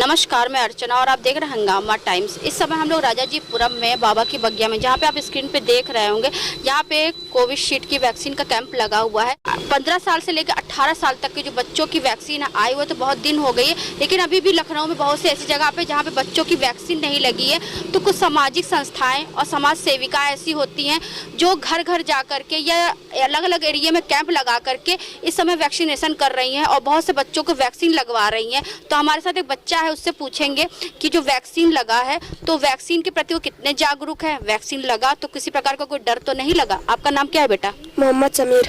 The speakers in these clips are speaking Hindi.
नमस्कार, मैं अर्चना और आप देख रहे हैं हंगामा टाइम्स। इस समय हम लोग राजाजीपुरम में बाबा की बगिया में, जहाँ पे आप स्क्रीन पे देख रहे होंगे, यहाँ पे कोविशील्ड की वैक्सीन का कैंप लगा हुआ है। 15 साल से लेकर 18 साल तक के जो बच्चों की वैक्सीन आई हुई तो बहुत दिन हो गई है, लेकिन अभी भी लखनऊ में बहुत से ऐसी जगह पे जहाँ पे बच्चों की वैक्सीन नहीं लगी है। तो कुछ सामाजिक संस्थाएं और समाज सेविकाएं ऐसी होती हैं जो घर घर जा करके या अलग अलग एरिया में कैंप लगा करके इस समय वैक्सीनेशन कर रही हैं और बहुत से बच्चों को वैक्सीन लगवा रही हैं। तो हमारे साथ एक बच्चा है, उससे पूछेंगे कि जो वैक्सीन लगा है तो वैक्सीन के प्रति वो कितने जागरूक है, वैक्सीन लगा तो किसी प्रकार का कोई डर तो नहीं लगा। आपका नाम क्या है बेटा? मोहम्मद समीर।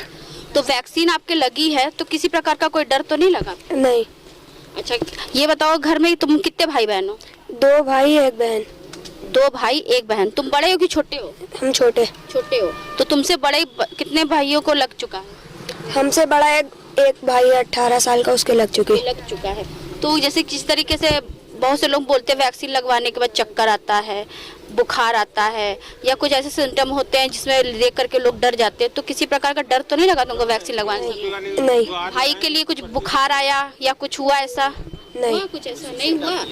तो वैक्सीन आपके लगी है तो किसी प्रकार का कोई डर तो नहीं लगा? नहीं। अच्छा, ये बताओ घर में तुम कितने भाई बहन हो? 2 भाई 1 बहन। 2 भाई 1 बहन। तुम बड़े हो कि छोटे हो? हम छोटे। छोटे हो। तो तुमसे बड़े कितने भाइयों को लग चुका है? हमसे बड़ा एक भाई 18 साल का, उसके लग चुका है। तो जैसे किस तरीके से बहुत से लोग बोलते हैं वैक्सीन लगवाने के बाद चक्कर आता है, बुखार आता है या कुछ ऐसे सिम्टम होते हैं जिसमें देख करके लोग डर जाते हैं, तो किसी प्रकार का डर तो नहीं लगा तुमको वैक्सीन लगवाने से? नहीं। भाई के लिए कुछ बुखार आया या कुछ हुआ ऐसा? नहीं। हुआ? कुछ ऐसा नहीं हुआ।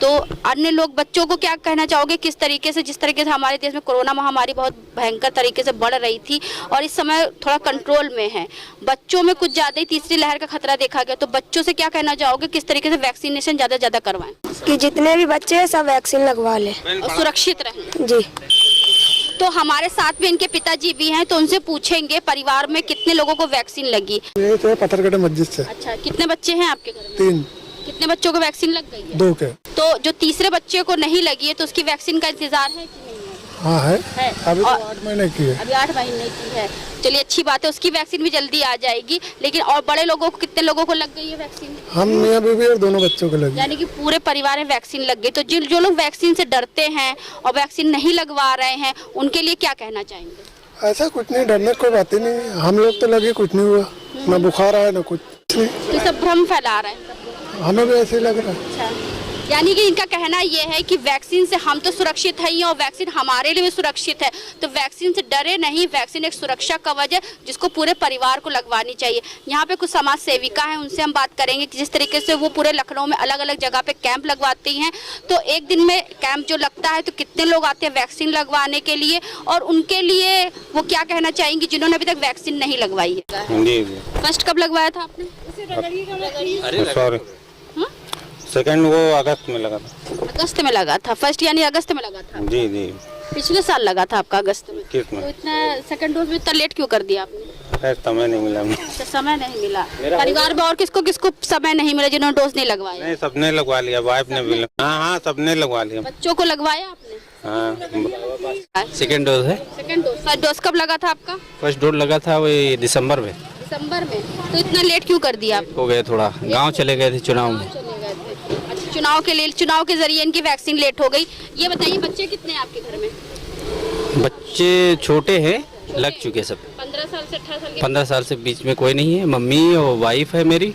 तो अन्य लोग बच्चों को क्या कहना चाहोगे, किस तरीके से, जिस तरीके से हमारे देश में कोरोना महामारी बहुत भयंकर तरीके से बढ़ रही थी और इस समय थोड़ा कंट्रोल में है, बच्चों में कुछ ज्यादा ही तीसरी लहर का खतरा देखा गया, तो बच्चों से क्या कहना चाहोगे, किस तरीके से वैक्सीनेशन ज्यादा करवाएं कि जितने भी बच्चे हैं सब वैक्सीन लगवा ले और सुरक्षित रहें? जी। तो हमारे साथ में इनके पिताजी भी हैं, तो उनसे पूछेंगे परिवार में कितने लोगों को वैक्सीन लगी। ये तो पत्थरगढ़ मस्जिद से। अच्छा, कितने बच्चे हैं आपके घर में? 3। कितने बच्चों को वैक्सीन लग गई है? 2 के। तो जो तीसरे बच्चे को नहीं लगी है तो उसकी वैक्सीन का इंतजार है कि नहीं है? हाँ है। अभी तो और 8 महीने की है। अभी 8 महीने की है। चलिए, अच्छी बात है, उसकी वैक्सीन भी जल्दी आ जाएगी। लेकिन और बड़े लोगों को, कितने लोगों को लग गई है वैक्सीन? हम मियाँ बीवी और दोनों बच्चों को लगी। यानी कि पूरे परिवार में वैक्सीन लग गई। तो जो लोग वैक्सीन से डरते हैं और वैक्सीन नहीं लगवा रहे हैं, उनके लिए क्या कहना चाहेंगे? ऐसा कुछ नहीं, डरने कोई बात ही नहीं। हम लोग तो लगे, कुछ नहीं हुआ, न बुखार आया न कुछ नहीं। तो सब भ्रम फैला रहे हैं। हमें भी ऐसे ही लग रहा है। अच्छा, यानी कि इनका कहना यह है कि वैक्सीन से हम तो सुरक्षित है ही और वैक्सीन हमारे लिए भी सुरक्षित है, तो वैक्सीन से डरे नहीं। वैक्सीन एक सुरक्षा कवच है जिसको पूरे परिवार को लगवानी चाहिए। यहाँ पे कुछ समाज सेविका हैं, उनसे हम बात करेंगे कि जिस तरीके से वो पूरे लखनऊ में अलग अलग जगह पे कैंप लगवाती हैं। तो एक दिन में कैंप जो लगता है तो कितने लोग आते हैं वैक्सीन लगवाने के लिए, और उनके लिए वो क्या कहना चाहेंगी जिन्होंने अभी तक वैक्सीन नहीं लगवाई है? फर्स्ट कब लगवाया था आपने? सॉरी, सेकंड वो अगस्त में लगा था। अगस्त में लगा था। फर्स्ट यानी अगस्त में लगा था? जी जी। पिछले साल लगा था आपका अगस्त में? किस में? तो इतना सेकंड डोज में इतना लेट क्यों कर दिया आपने? समय नहीं मिला। तो समय नहीं मिला। परिवार में और किसको किसको समय नहीं मिला जिन्होंने डोज नहीं लगवाया? नहीं, सबने लगवा लिया, वाइफ ने भी। हाँ, सबने लगवा लिया। बच्चों को लगवाया आपने? हाँ, सेकंड डोज है। Second dose. फर्स्ट डोज कब लगा था आपका? फर्स्ट डोज लगा था वही दिसंबर में। दिसंबर में। तो इतना लेट क्यों कर दिया आप? हो गए, थोड़ा गाँव चले गए थे चुनाव में। अच्छा, चुनाव के जरिए इनकी वैक्सीन लेट हो गई। ये बताइए, बच्चे कितने हैं आपके घर में? बच्चे छोटे हैं, लग चुके सब। 15 साल से 18 साल के? 15 साल से बीच में कोई नहीं है। मम्मी और वाइफ है मेरी,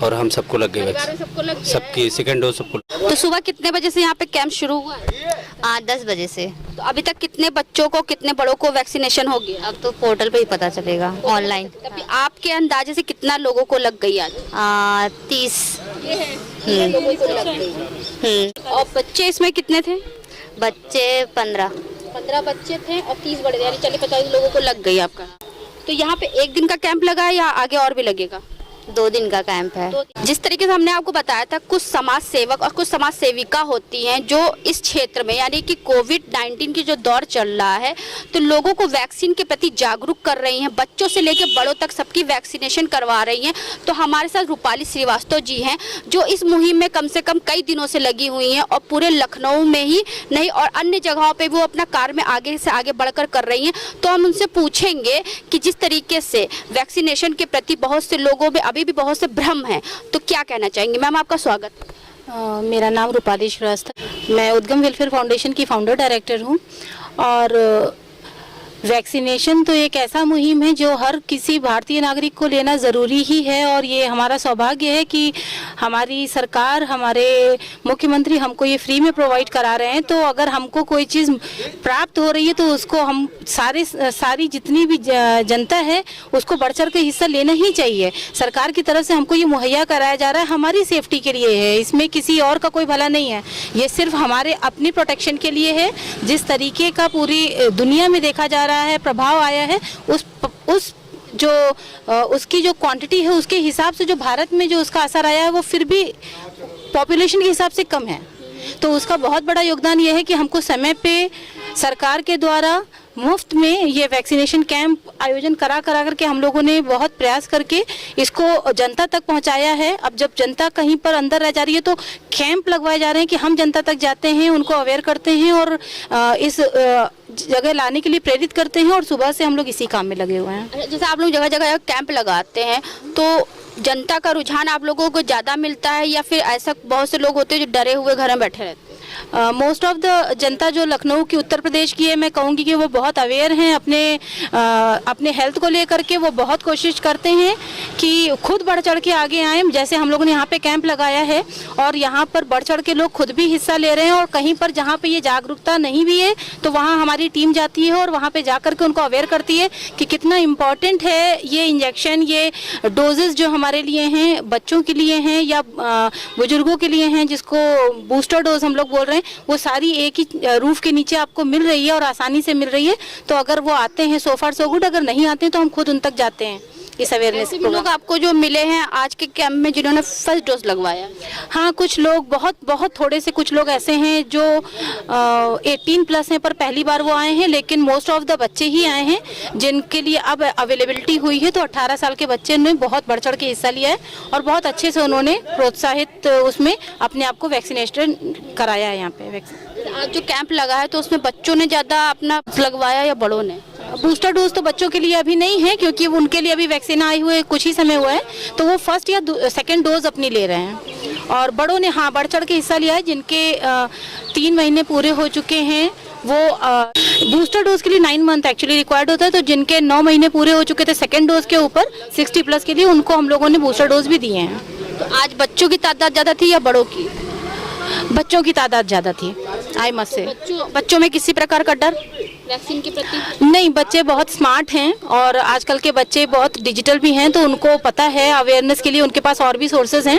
और हम सबको लग गए वैक्सीन। सबको लग गया? सबकी सेकंड डोज सबको। तो सुबह कितने बजे से यहाँ पे कैंप शुरू हुआ है? 10 बजे से। तो अभी तक कितने बच्चों को, कितने बड़ों को वैक्सीनेशन हो गया? अब तो पोर्टल पे ही पता चलेगा, ऑनलाइन। तभी आपके अंदाजे से कितना लोगों को लग गई आज? 30। लोगों को लग गई। और बच्चे इसमें कितने थे? बच्चे 15 बच्चे थे और 30 बड़े, यानी चलिए 50 लोगों को लग गई आपका। तो यहाँ पे एक दिन का कैंप लगा है या आगे और भी लगेगा? 2 दिन का कैंप है। जिस तरीके से हमने आपको बताया था, कुछ समाज सेवक और कुछ समाज सेविका होती हैं जो इस क्षेत्र में, यानी कि कोविड-19 की जो दौर चल रहा है, तो लोगों को वैक्सीन के प्रति जागरूक कर रही हैं। बच्चों से लेकर बड़ों तक सबकी वैक्सीनेशन करवा रही हैं। तो हमारे साथ रूपाली श्रीवास्तव जी हैं जो इस मुहिम में कम से कम कई दिनों से लगी हुई हैं और पूरे लखनऊ में ही नहीं और अन्य जगहों पर वो अपना कार्य में आगे से आगे बढ़कर कर रही हैं। तो हम उनसे पूछेंगे कि जिस तरीके से वैक्सीनेशन के प्रति बहुत से लोगों में अभी भी बहुत से भ्रम हैं, तो क्या कहना चाहेंगे? मैम, आपका स्वागत। मेरा नाम रूपाली श्रीवास्तव, मैं उद्गम वेलफेयर फाउंडेशन की फाउंडर डायरेक्टर हूँ। और वैक्सीनेशन तो एक ऐसा मुहिम है जो हर किसी भारतीय नागरिक को लेना ज़रूरी ही है, और ये हमारा सौभाग्य है कि हमारी सरकार, हमारे मुख्यमंत्री हमको ये फ्री में प्रोवाइड करा रहे हैं। तो अगर हमको कोई चीज़ प्राप्त हो रही है तो उसको हम सारी जितनी भी जनता है उसको बढ़ चढ़ के हिस्सा लेना ही चाहिए। सरकार की तरफ से हमको ये मुहैया कराया जा रहा है, हमारी सेफ्टी के लिए है, इसमें किसी और का कोई भला नहीं है। ये सिर्फ हमारे अपनी प्रोटेक्शन के लिए है। जिस तरीके का पूरी दुनिया में देखा जा रहा है, प्रभाव आया है, उसकी जो क्वांटिटी है उसके हिसाब से जो भारत में जो उसका असर आया है वो फिर भी पॉपुलेशन के हिसाब से कम है। तो उसका बहुत बड़ा योगदान ये है कि हमको समय पे सरकार के द्वारा मुफ्त में ये वैक्सीनेशन कैंप आयोजन करा करके हम लोगों ने बहुत प्रयास करके इसको जनता तक पहुंचाया है। अब जब जनता कहीं पर अंदर रह जा रही है तो कैंप लगवाए जा रहे हैं कि हम जनता तक जाते हैं, उनको अवेयर करते हैं और इस जगह लाने के लिए प्रेरित करते हैं, और सुबह से हम लोग इसी काम में लगे हुए हैं। जैसे आप लोग जगह जगह कैंप लगाते हैं तो जनता का रुझान आप लोगों को ज़्यादा मिलता है, या फिर ऐसा बहुत से लोग होते हैं जो डरे हुए घर में बैठे रहते हैं? मोस्ट ऑफ द जनता जो लखनऊ की, उत्तर प्रदेश की है, मैं कहूँगी कि वो बहुत अवेयर हैं अपने हेल्थ को लेकर के। वो बहुत कोशिश करते हैं कि खुद बढ़ चढ़ के आगे आएँ। जैसे हम लोगों ने यहाँ पे कैंप लगाया है और यहाँ पर बढ़ चढ़ के लोग खुद भी हिस्सा ले रहे हैं, और कहीं पर जहाँ पे ये जागरूकता नहीं भी है तो वहाँ हमारी टीम जाती है और वहाँ पे जा करके उनको अवेयर करती है कि कितना इम्पॉर्टेंट है ये इंजेक्शन, ये डोजेस जो हमारे लिए हैं, बच्चों के लिए हैं या बुजुर्गों के लिए हैं, जिसको बूस्टर डोज हम लोग बोल रहे हैं, वो सारी एक ही रूफ के नीचे आपको मिल रही है और आसानी से मिल रही है। तो अगर वो आते हैं सो फार सो गुड, अगर नहीं आते हैं तो हम खुद उन तक जाते हैं इस अवेयरनेस लोग आपको जो मिले हैं आज के कैंप में जिन्होंने फर्स्ट डोज लगवाया? हाँ, कुछ लोग, बहुत थोड़े से कुछ लोग ऐसे हैं जो 18 प्लस हैं पर पहली बार वो आए हैं, लेकिन मोस्ट ऑफ द बच्चे ही आए हैं जिनके लिए अब अवेलेबिलिटी हुई है। तो 18 साल के बच्चे ने बहुत बढ़ चढ़ के हिस्सा लिया है और बहुत अच्छे से उन्होंने प्रोत्साहित उसमें अपने आप को वैक्सीनेशन कराया है यहाँ पे। आज जो कैंप लगा है तो उसमें बच्चों ने ज़्यादा अपना लगवाया या बड़ों ने? बूस्टर डोज तो बच्चों के लिए अभी नहीं है, क्योंकि उनके लिए अभी वैक्सीन आए हुए कुछ ही समय हुआ है, तो वो फर्स्ट या सेकंड डोज अपनी ले रहे हैं। और बड़ों ने हाँ बढ़ चढ़ के हिस्सा लिया है। जिनके 3 महीने पूरे हो चुके हैं वो बूस्टर डोज के लिए 9 मंथ एक्चुअली रिक्वायर्ड होता है, तो जिनके 9 महीने पूरे हो चुके थे सेकेंड डोज के ऊपर 60 प्लस के लिए, उनको हम लोगों ने बूस्टर डोज भी दिए हैं। तो आज बच्चों की तादाद ज़्यादा थी या बड़ों की? बच्चों की तादाद ज़्यादा थी, आई मस्ट से। बच्चों में किसी प्रकार का डर वैक्सीन के प्रति? नहीं, बच्चे बहुत स्मार्ट हैं और आजकल के बच्चे बहुत डिजिटल भी हैं, तो उनको पता है अवेयरनेस के लिए उनके पास और भी सोर्सेज हैं।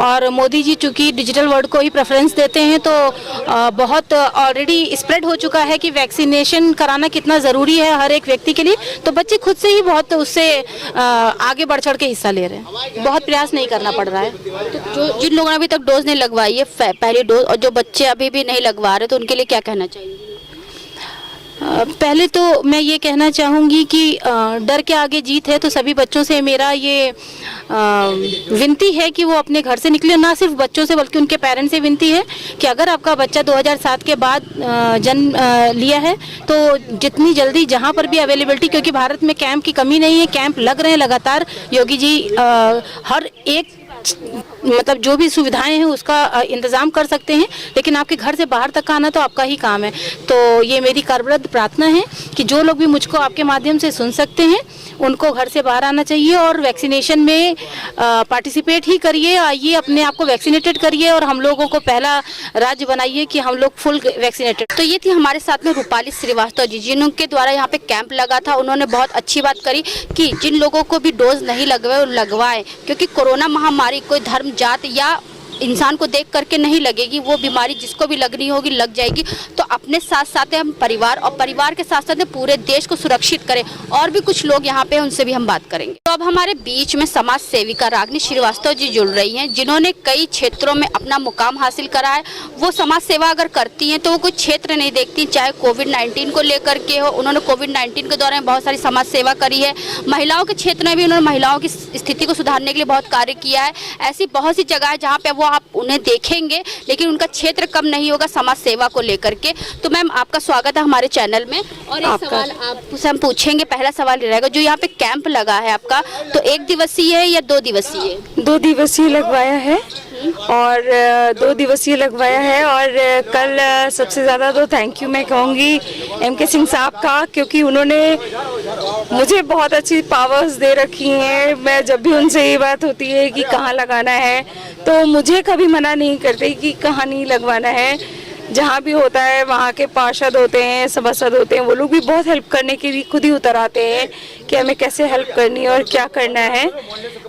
और मोदी जी चूँकि डिजिटल वर्ल्ड को ही प्रेफरेंस देते हैं, तो बहुत ऑलरेडी स्प्रेड हो चुका है कि वैक्सीनेशन कराना कितना ज़रूरी है हर एक व्यक्ति के लिए। तो बच्चे खुद से ही बहुत उससे आगे बढ़ चढ़ के हिस्सा ले रहे हैं, बहुत प्रयास नहीं करना पड़ रहा है। तो जिन लोगों ने अभी तक डोज नहीं लगवाई है पहली डोज, और जो बच्चे अभी भी नहीं लगवा रहे, तो उनके लिए क्या कहना चाहिए? पहले तो मैं ये कहना चाहूँगी कि डर के आगे जीत है। तो सभी बच्चों से मेरा ये विनती है कि वो अपने घर से निकले। ना सिर्फ बच्चों से बल्कि उनके पेरेंट्स से विनती है कि अगर आपका बच्चा 2007 के बाद जन्म लिया है तो जितनी जल्दी जहाँ पर भी अवेलेबिलिटी, क्योंकि भारत में कैंप की कमी नहीं है, कैंप लग रहे हैं लगातार। योगी जी हर एक मतलब जो भी सुविधाएं हैं उसका इंतज़ाम कर सकते हैं, लेकिन आपके घर से बाहर तक आना तो आपका ही काम है। तो ये मेरी करबद्ध प्रार्थना है कि जो लोग भी मुझको आपके माध्यम से सुन सकते हैं उनको घर से बाहर आना चाहिए और वैक्सीनेशन में पार्टिसिपेट ही करिए, आइए अपने आप को वैक्सीनेटेड करिए और हम लोगों को पहला राज्य बनाइए कि हम लोग फुल वैक्सीनेटेड। तो ये थी हमारे साथ में रूपाली श्रीवास्तव जी, जिनके द्वारा यहाँ पे कैंप लगा था। उन्होंने बहुत अच्छी बात करी कि जिन लोगों को भी डोज नहीं लगवाए वो लगवाएं, क्योंकि कोरोना महामारी कोई धर्म जात या इंसान को देख करके नहीं लगेगी। वो बीमारी जिसको भी लगनी होगी लग जाएगी। तो अपने साथ साथ हम परिवार और परिवार के साथ साथ पूरे देश को सुरक्षित करें। और भी कुछ लोग यहाँ पे उनसे भी हम बात करेंगे। तो अब हमारे बीच में समाज सेविका रागिनी श्रीवास्तव जी जुड़ रही हैं, जिन्होंने कई क्षेत्रों में अपना मुकाम हासिल करा है। वो समाज सेवा अगर करती हैं तो वो कोई क्षेत्र नहीं देखती, चाहे कोविड-19 को लेकर के हो। उन्होंने कोविड-19 के दौरान बहुत सारी समाज सेवा करी है। महिलाओं के क्षेत्र में भी उन्होंने महिलाओं की स्थिति को सुधारने के लिए बहुत कार्य किया है। ऐसी बहुत सी जगह है जहाँ पे वो आप उन्हें देखेंगे, लेकिन उनका क्षेत्र कम नहीं होगा समाज सेवा को लेकर के। तो मैम, आपका स्वागत है हमारे चैनल में। और एक सवाल आपसे हम पूछेंगे, पहला सवाल ये रहेगा, जो यहाँ पे कैंप लगा है आपका, तो 1 दिवसीय है या 2 दिवसीय? 2 दिवसीय लगवाया है। और 2 दिवसीय लगवाया है। और कल सबसे ज़्यादा तो थैंक यू मैं कहूँगी MK सिंह साहब का, क्योंकि उन्होंने मुझे बहुत अच्छी पावर्स दे रखी हैं। मैं जब भी उनसे ये बात होती है कि कहाँ लगाना है तो मुझे कभी मना नहीं करते कि कहाँ नहीं लगवाना है। जहाँ भी होता है वहाँ के पार्षद होते हैं, सभासद होते हैं, वो लोग भी बहुत हेल्प करने के लिए खुद ही उतर आते हैं कि हमें कैसे हेल्प करनी है और क्या करना है।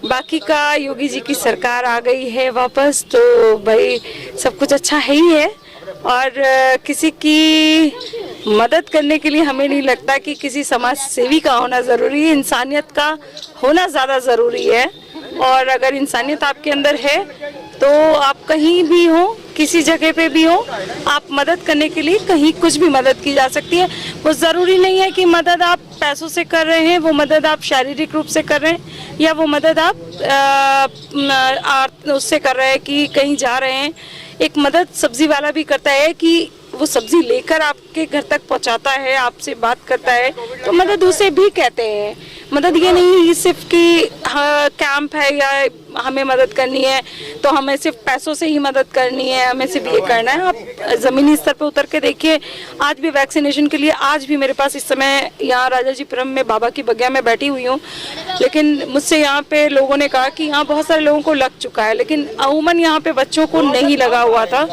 बाकी का योगी जी की सरकार आ गई है वापस, तो भाई सब कुछ अच्छा है ही है। और किसी की मदद करने के लिए हमें नहीं लगता कि किसी समाज सेवी का होना ज़रूरी है, इंसानियत का होना ज़्यादा ज़रूरी है। और अगर इंसानियत आपके अंदर है तो आप कहीं भी हो, किसी जगह पे भी हो, आप मदद करने के लिए कहीं कुछ भी मदद की जा सकती है। वो ज़रूरी नहीं है कि मदद आप पैसों से कर रहे हैं, वो मदद आप शारीरिक रूप से कर रहे हैं, या वो मदद आप उससे कर रहे हैं कि कहीं जा रहे हैं। एक मदद सब्जी वाला भी करता है कि वो सब्जी लेकर आपके घर तक पहुंचाता है, आपसे बात करता है, तो मदद उसे भी कहते हैं। मदद ये नहीं सिर्फ कि हाँ कैंप है या हमें मदद करनी है तो हमें सिर्फ पैसों से ही मदद करनी है, हमें सिर्फ ये करना है। आप ज़मीनी स्तर पर उतर के देखिए, आज भी वैक्सीनेशन के लिए, आज भी मेरे पास इस समय यहाँ राजाजीपुरम में बाबा की बगिया में बैठी हुई हूँ, लेकिन मुझसे यहाँ पे लोगों ने कहा कि यहाँ बहुत सारे लोगों को लग चुका है, लेकिन अमूमन यहाँ पे बच्चों को नहीं लगा हुआ था।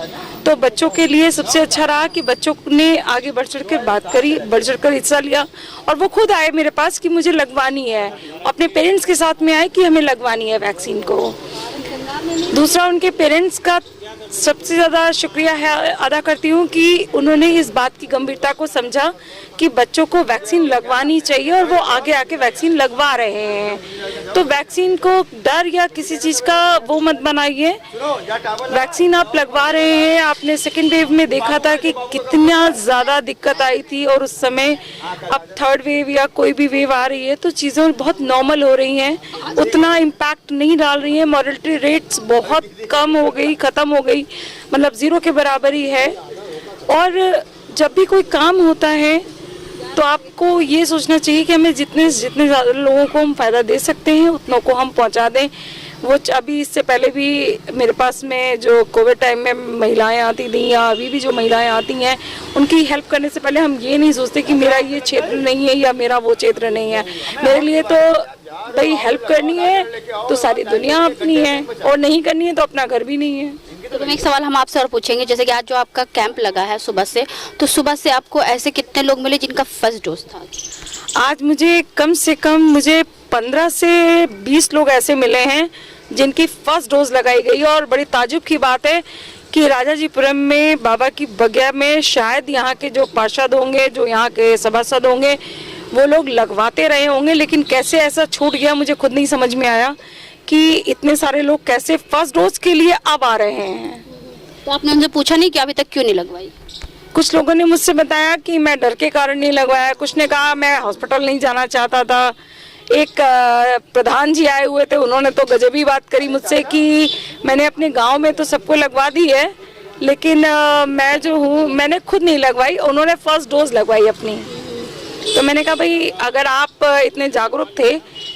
तो बच्चों के लिए सबसे अच्छा रहा कि बच्चों ने आगे बढ़ चढ़ कर बात करी, बढ़ चढ़ कर हिस्सा लिया, और वो खुद आए मेरे पास कि मुझे लगवानी है। अपने पेरेंट्स के साथ में आए कि हमें लगवानी है वैक्सीन को। दूसरा, उनके पेरेंट्स का सबसे ज़्यादा शुक्रिया है अदा करती हूँ कि उन्होंने इस बात की गंभीरता को समझा कि बच्चों को वैक्सीन लगवानी चाहिए, और वो आगे आके वैक्सीन लगवा रहे हैं। तो वैक्सीन को डर या किसी चीज़ का वो मत बनाइए, वैक्सीन आप लगवा रहे हैं। आपने सेकेंड वेव में देखा था कि कितना ज़्यादा दिक्कत आई थी, और उस समय अब थर्ड वेव या कोई भी वेव आ रही है तो चीज़ें बहुत नॉर्मल हो रही हैं, उतना इम्पैक्ट नहीं डाल रही हैं। मॉर्टलिटी रेट्स बहुत कम हो गई, ख़त्म हो गई, मतलब 0 के बराबर ही है। और जब भी कोई काम होता है तो आपको ये सोचना चाहिए कि हमें जितने ज़्यादा लोगों को हम फ़ायदा दे सकते हैं उतनों को हम पहुंचा दें। वो अभी इससे पहले भी मेरे पास में जो कोविड टाइम में महिलाएं आती थी, या अभी भी जो महिलाएं आती हैं, उनकी हेल्प करने से पहले हम ये नहीं सोचते कि मेरा ये क्षेत्र नहीं है या मेरा वो क्षेत्र नहीं है। मेरे लिए तो भाई हेल्प करनी है तो सारी दुनिया अपनी है, और नहीं करनी है तो अपना घर भी नहीं है। तो एक सवाल हम आपसे और पूछेंगे, जैसे कि आज जो आपका कैंप लगा है सुबह से, तो सुबह से आपको ऐसे कितने लोग मिले जिनका फर्स्ट डोज था? आज मुझे कम से कम 15 से 20 लोग ऐसे मिले हैं जिनकी फर्स्ट डोज लगाई गई। और बड़ी ताजुब की बात है कि राजाजीपुरम में बाबा की बगिया में शायद यहाँ के जो पार्षद होंगे, जो यहाँ के सभासद होंगे, वो लोग लगवाते रहे होंगे, लेकिन कैसे ऐसा छूट गया मुझे खुद नहीं समझ में आया कि इतने सारे लोग कैसे फर्स्ट डोज के लिए अब आ रहे हैं। तो आपने उनसे पूछा नहीं कि अभी तक क्यों नहीं लगवाई? कुछ लोगों ने मुझसे बताया कि मैं डर के कारण नहीं लगवाया, कुछ ने कहा मैं हॉस्पिटल नहीं जाना चाहता था। एक प्रधान जी आए हुए थे, उन्होंने तो गजबी बात करी मुझसे कि मैंने अपने गांव में तो सबको लगवा दी है, लेकिन मैं जो हूँ मैंने खुद नहीं लगवाई, उन्होंने फर्स्ट डोज लगवाई अपनी। तो मैंने कहा भाई अगर आप इतने जागरूक थे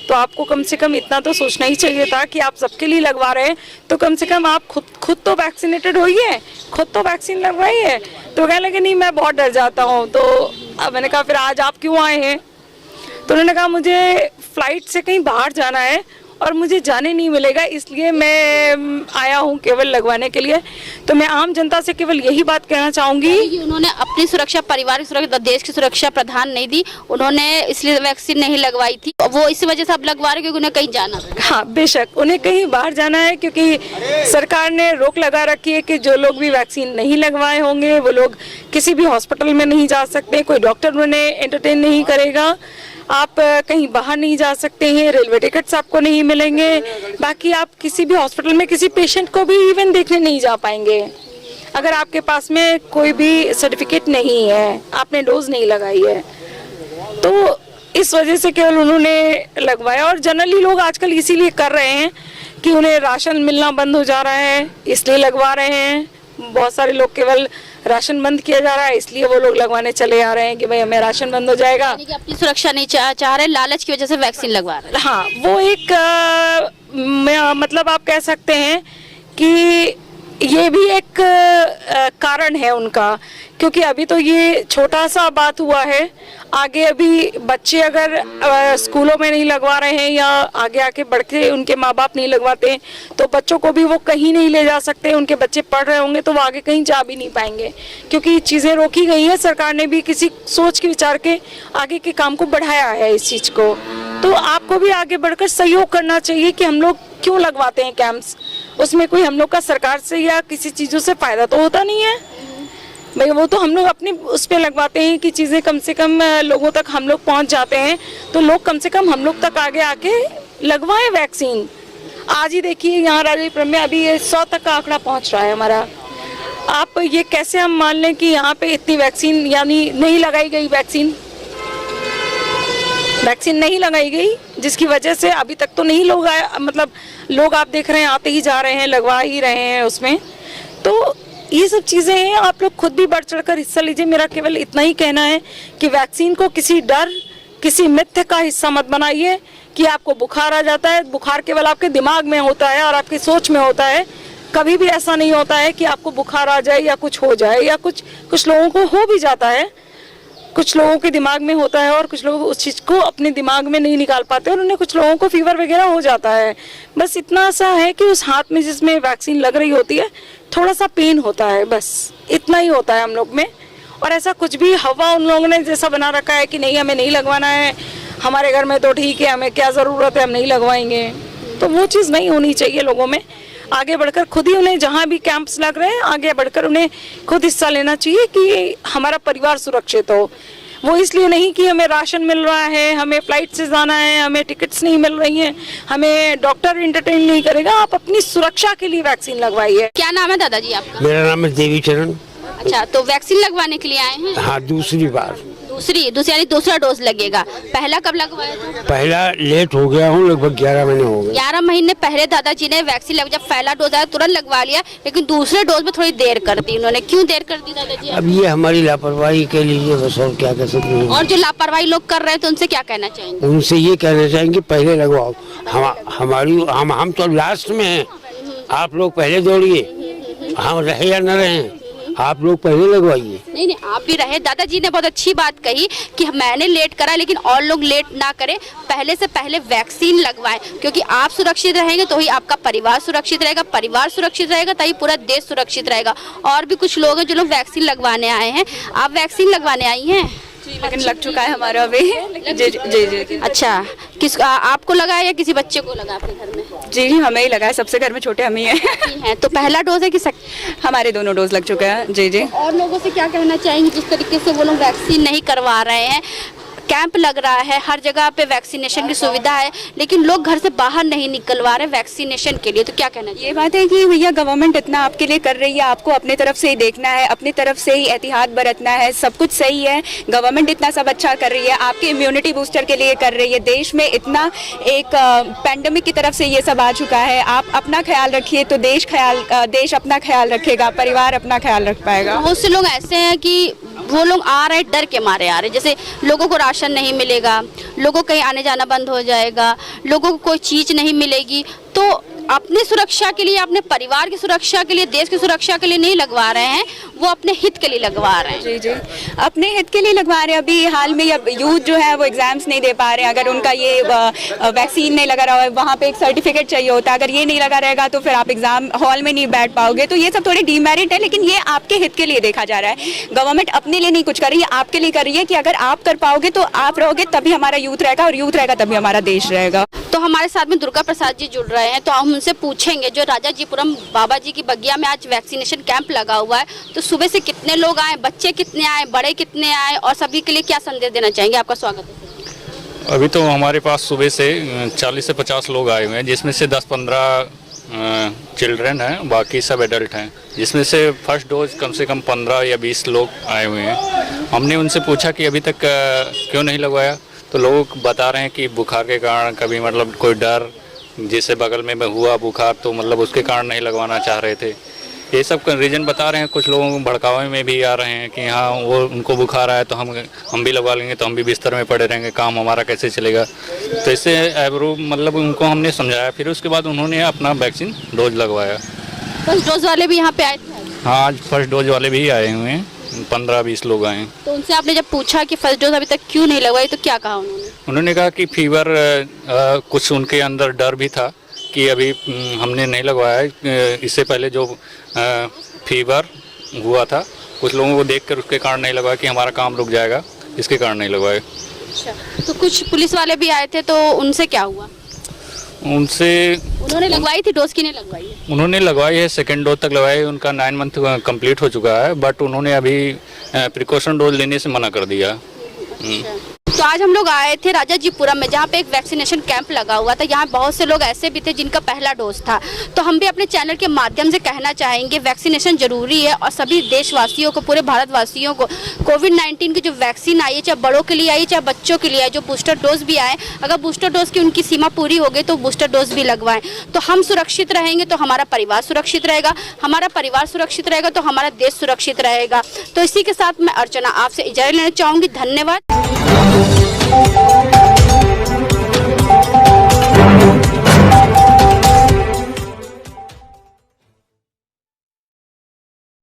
तो आपको कम से कम इतना तो सोचना ही चाहिए था कि आप सबके लिए लगवा रहे हैं, तो कम से कम आप खुद तो वैक्सीनेटेड होइए, खुद तो वैक्सीन लगवाइए। तो कहने लगे नहीं मैं बहुत डर जाता हूँ। तो अब मैंने कहा फिर आज आप क्यों आए हैं? तो उन्होंने कहा मुझे फ्लाइट से कहीं बाहर जाना है और मुझे जाने नहीं मिलेगा, इसलिए मैं आया हूँ केवल लगवाने के लिए। तो मैं आम जनता से केवल यही बात कहना चाहूँगी, उन्होंने अपनी सुरक्षा, परिवार की सुरक्षा, देश की सुरक्षा प्रधान नहीं दी, उन्होंने इसलिए वैक्सीन नहीं लगवाई थी। वो इसी वजह से अब लगवा रहे क्योंकि उन्हें कहीं जाना था। हाँ बेशक उन्हें कहीं बाहर जाना है, क्योंकि सरकार ने रोक लगा रखी है कि जो लोग भी वैक्सीन नहीं लगवाए होंगे वो लोग किसी भी हॉस्पिटल में नहीं जा सकते, कोई डॉक्टर उन्हें एंटरटेन नहीं करेगा, आप कहीं बाहर नहीं जा सकते हैं, रेलवे टिकट्स आपको नहीं मिलेंगे, बाकी आप किसी भी हॉस्पिटल में किसी पेशेंट को भी इवन देखने नहीं जा पाएंगे अगर आपके पास में कोई भी सर्टिफिकेट नहीं है, आपने डोज नहीं लगाई है। तो इस वजह से केवल उन्होंने लगवाया। और जनरली लोग आजकल इसीलिए कर रहे हैं कि उन्हें राशन मिलना बंद हो जा रहा है, इसलिए लगवा रहे हैं। बहुत सारे लोग केवल राशन बंद किया जा रहा है इसलिए वो लोग लगवाने चले आ रहे हैं कि भाई हमें राशन बंद हो जाएगा, कि अपनी सुरक्षा नहीं चाह रहे, लालच की वजह से वैक्सीन लगवा रहे हैं। हाँ वो एक मतलब आप कह सकते हैं कि ये भी एक कारण है उनका, क्योंकि अभी तो ये छोटा सा बात हुआ है, आगे अभी बच्चे अगर स्कूलों में नहीं लगवा रहे हैं या आगे आके बढ़ के उनके माँ बाप नहीं लगवाते हैं, तो बच्चों को भी वो कहीं नहीं ले जा सकते। उनके बच्चे पढ़ रहे होंगे तो वो आगे कहीं जा भी नहीं पाएंगे, क्योंकि चीज़ें रोकी गई हैं। सरकार ने भी किसी सोच के विचार के आगे के काम को बढ़ाया है इस चीज़ को। तो आपको भी आगे बढ़कर सहयोग करना चाहिए कि हम लोग क्यों लगवाते हैं कैंप्स, उसमें कोई हम लोग का सरकार से या किसी चीज़ों से फ़ायदा तो होता नहीं है भाई। वो तो हम लोग अपने उस पर लगवाते हैं कि चीज़ें कम से कम लोगों तक हम लोग पहुंच जाते हैं, तो लोग कम से कम हम लोग तक आगे आके लगवाएं वैक्सीन। आज ही देखिए यहाँ राजापुरम में अभी ये 100 तक का आंकड़ा पहुंच रहा है हमारा। आप ये कैसे हम मान लें कि यहाँ पे इतनी वैक्सीन यानी नहीं लगाई गई, वैक्सीन नहीं लगाई गई, जिसकी वजह से अभी तक तो नहीं लोग आए, मतलब लोग आप देख रहे हैं आते ही जा रहे हैं, लगवा ही रहे हैं उसमें। तो ये सब चीज़ें हैं, आप लोग खुद भी बढ़ चढ़कर हिस्सा लीजिए। मेरा केवल इतना ही कहना है कि वैक्सीन को किसी डर, किसी मिथ्य का हिस्सा मत बनाइए कि आपको बुखार आ जाता है। बुखार केवल आपके दिमाग में होता है और आपकी सोच में होता है, कभी भी ऐसा नहीं होता है कि आपको बुखार आ जाए या कुछ हो जाए, या कुछ लोगों को हो भी जाता है, कुछ लोगों के दिमाग में होता है और कुछ लोग उस चीज़ को अपने दिमाग में नहीं निकाल पाते और उन्हें कुछ लोगों को फीवर वगैरह हो जाता है। बस इतना सा है कि उस हाथ में जिसमें वैक्सीन लग रही होती है थोड़ा सा पेन होता है, बस इतना ही होता है हम लोग में। और ऐसा कुछ भी हवा उन लोगों ने जैसा बना रखा है कि नहीं हमें नहीं लगवाना है, हमारे घर में तो ठीक है, हमें क्या ज़रूरत है, हम नहीं लगवाएंगे, तो वो चीज़ नहीं होनी चाहिए लोगों में। आगे बढ़कर खुद ही उन्हें जहाँ भी कैंप्स लग रहे हैं आगे बढ़कर उन्हें खुद हिस्सा लेना चाहिए कि हमारा परिवार सुरक्षित हो। वो इसलिए नहीं कि हमें राशन मिल रहा है, हमें फ्लाइट से जाना है, हमें टिकट्स नहीं मिल रही हैं, हमें डॉक्टर इंटरटेन नहीं करेगा। आप अपनी सुरक्षा के लिए वैक्सीन लगवाइए। क्या नाम है दादाजी आपका? मेरा नाम है देवी चरण। अच्छा, तो वैक्सीन लगवाने के लिए आए हैं? हाँ, दूसरी बार। दूसरी यानी दूसरा डोज लगेगा। पहला कब लगवाया था? पहला लेट हो गया हूँ, लगभग 11 महीने हो गए। 11 महीने पहले दादाजी ने वैक्सीन जब पहला डोज आया तुरंत लगवा लिया, लेकिन दूसरे डोज में थोड़ी देर कर दी उन्होंने। क्यों देर कर दी दादाजी? अब ये हमारी लापरवाही के लिए बस, और क्या कह सकते हैं। और जो लापरवाही लोग कर रहे हैं तो उनसे क्या कहना चाहेंगे? उनसे ये कहना चाहेंगे पहले लगवाओ। हम तो लास्ट में हैं, आप लोग पहले दौड़िए, हम रहे या न रहे, आप लोग पहले लगवाइए। नहीं, आप भी रहे। दादाजी ने बहुत अच्छी बात कही कि मैंने लेट करा, लेकिन और लोग लेट ना करें, पहले से पहले वैक्सीन लगवाएं, क्योंकि आप सुरक्षित रहेंगे तो ही आपका परिवार सुरक्षित रहेगा, परिवार सुरक्षित रहेगा तभी पूरा देश सुरक्षित रहेगा। और भी कुछ लोग हैं जो लोग वैक्सीन लगवाने आए हैं। आप वैक्सीन लगवाने आई हैं? लेकिन लग चुका है हमारा अभी। जी। अच्छा, आपको लगा है या किसी बच्चे को लगा आपके घर में? जी, हमें ही लगा है, सबसे घर में छोटे हम ही हैं। तो पहला डोज है कि हमारे दोनों डोज लग चुका है। जी। और लोगों से क्या कहना चाहेंगे जिस तरीके से वो लोग वैक्सीन नहीं करवा रहे हैं? कैंप लग रहा है, हर जगह पे वैक्सीनेशन की सुविधा है, लेकिन लोग घर से बाहर नहीं निकलवा रहे वैक्सीनेशन के लिए, तो क्या कहना चाहिए? ये बात है कि भैया गवर्नमेंट इतना आपके लिए कर रही है, आपको अपने तरफ से ही देखना है, अपनी तरफ से ही एहतियात बरतना है, सब कुछ सही है। गवर्नमेंट इतना सब अच्छा कर रही है, आपके इम्यूनिटी बूस्टर के लिए कर रही है। देश में इतना एक पैंडेमिक की तरफ से ये सब आ चुका है। आप अपना ख्याल रखिए तो देश अपना ख्याल रखेगा, परिवार अपना ख्याल रख पाएगा। बहुत से लोग ऐसे हैं कि वो लोग आ रहे डर के मारे आ रहे, जैसे लोगों को राशन नहीं मिलेगा, लोगों कहीं आने जाना बंद हो जाएगा, लोगों को कोई चीज़ नहीं मिलेगी, तो अपनी सुरक्षा के लिए, अपने परिवार की सुरक्षा के लिए, देश की सुरक्षा के लिए नहीं लगवा रहे हैं, वो अपने हित के लिए लगवा रहे हैं। जी, अपने हित के लिए लगवा रहे हैं। अभी हाल में यूथ जो है वो एग्जाम्स नहीं दे पा रहे हैं, अगर उनका ये वैक्सीन नहीं लगा रहा है, वहाँ पे एक सर्टिफिकेट चाहिए होता है, अगर ये नहीं लगा रहेगा तो फिर आप एग्जाम हॉल में नहीं बैठ पाओगे। तो ये सब थोड़े डीमेरिट है, लेकिन ये आपके हित के लिए देखा जा रहा है। गवर्नमेंट अपने लिए नहीं कुछ कर रही है, आपके लिए कर रही है कि अगर आप कर पाओगे तो आप रहोगे तभी हमारा यूथ रहेगा, और यूथ रहेगा तभी हमारा देश रहेगा। तो हमारे साथ में दुर्गा प्रसाद जी जुड़ रहे हैं, तो हम उनसे पूछेंगे, जो राजाजीपुरम बाबा जी की बगिया में आज वैक्सीनेशन कैंप लगा हुआ है, तो सुबह से कितने लोग आए, बच्चे कितने आए, बड़े कितने आए, और सभी के लिए क्या संदेश देना चाहेंगे? आपका स्वागत है। अभी तो हमारे पास सुबह से 40 से 50 लोग आए हुए हैं, जिसमें से 10-15 चिल्ड्रन हैं, बाकी सब एडल्ट हैं, जिसमें से फर्स्ट डोज कम से कम 15 या 20 लोग आए हुए हैं। हमने उनसे पूछा कि अभी तक क्यों नहीं लगवाया, तो लोग बता रहे हैं कि बुखार के कारण, कभी मतलब कोई डर, जैसे बगल में हुआ बुखार तो मतलब उसके कारण नहीं लगवाना चाह रहे थे। ये सब रीज़न बता रहे हैं। कुछ लोगों को भड़कावे में भी आ रहे हैं कि हाँ वो उनको बुखार आया तो हम भी लगवा लेंगे, तो हम भी बिस्तर में पड़े रहेंगे, काम हमारा कैसे चलेगा। तो इससे मतलब उनको हमने समझाया, फिर उसके बाद उन्होंने अपना वैक्सीन डोज लगवाया। फर्स्ट डोज वाले भी यहाँ पे आए थे? हाँ, आज फर्स्ट डोज वाले भी आए हुए हैं, 15-20 लोग आए हैं। तो उनसे आपने जब पूछा कि फर्स्ट डोज अभी तक क्यों नहीं लगवाई तो क्या कहा उन्होंने? उन्होंने कहा कि फीवर, कुछ उनके अंदर डर भी था कि अभी हमने नहीं लगवाया है। इससे पहले जो फीवर हुआ था, कुछ लोगों को देखकर उसके कारण नहीं लगवाया कि हमारा काम रुक जाएगा, इसके कारण नहीं लगवाए। अच्छा, तो कुछ पुलिस वाले भी आए थे, तो उनसे क्या हुआ? उनसे उन्होंने लगवाई थी डोज की नहीं लगवाई है? उन्होंने लगवाई है, सेकेंड डोज तक लगवाई है, उनका 9 मंथ कंप्लीट हो चुका है, बट उन्होंने अभी प्रिकॉशन डोज लेने से मना कर दिया। तो आज हम लोग आए थे राजाजीपुरम में, जहाँ पे एक वैक्सीनेशन कैंप लगा हुआ था। यहाँ बहुत से लोग ऐसे भी थे जिनका पहला डोज था। तो हम भी अपने चैनल के माध्यम से कहना चाहेंगे वैक्सीनेशन जरूरी है और सभी देशवासियों को, पूरे भारतवासियों को कोविड-19 की जो वैक्सीन आई है, चाहे बड़ों के लिए आई चाहे बच्चों के लिए आई, जो बूस्टर डोज भी आए, अगर बूस्टर डोज की उनकी सीमा पूरी हो गई तो बूस्टर डोज भी लगवाएं। तो हम सुरक्षित रहेंगे तो हमारा परिवार सुरक्षित रहेगा, हमारा परिवार सुरक्षित रहेगा तो हमारा देश सुरक्षित रहेगा। तो इसी के साथ मैं अर्चना आपसे इजाजत लेना चाहूँगी। धन्यवाद।